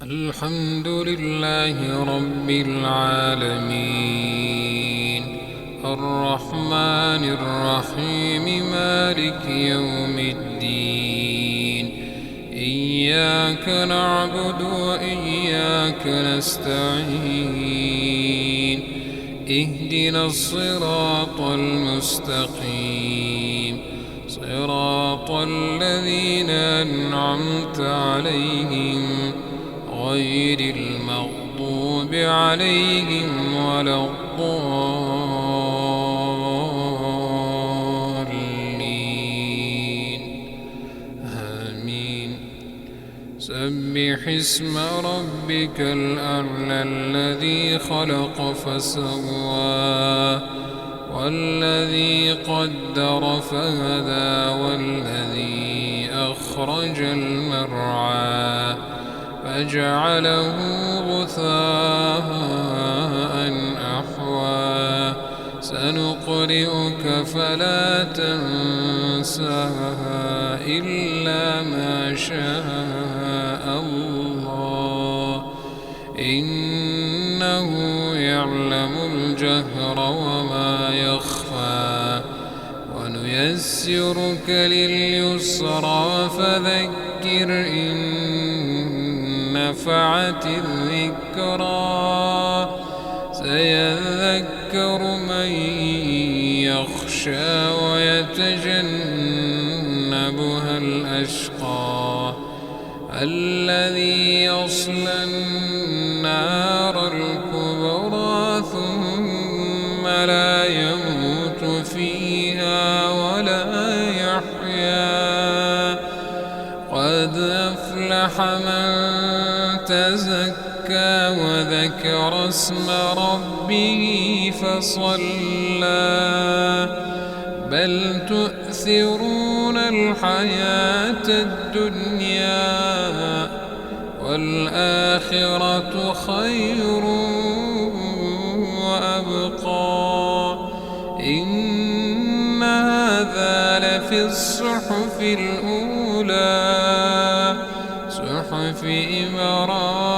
الحمد لله رب العالمين الرحمن الرحيم مالك يوم الدين إياك نعبد وإياك نستعين اهدنا الصراط المستقيم صراط الذين أنعمت عليهم غير المغضوب عليهم ولا الضالين آمين. سبح اسم ربك الأعلى الذي خلق فسوى والذي قدر فهدى والذي أخرج المرعى فجعله غثاء أحوى سنقرئك فلا تنسى إلا ما شاء الله إنه يعلم الجهر وما يخفى ونيسرك لليسرى فذكر إن نفعت الذكرى سيذكر من يخشى ويتجنبها الأشقى الذي يصلى النار الكبرى ثم لا يموت فيها ولا يحيا قد أفلح من تزكى وذكر اسم ربه فصلى بل تؤثرون الحياة الدنيا والآخرة خير وأبقى إن هذا لفي الصحف الأولى صحف إبراهيم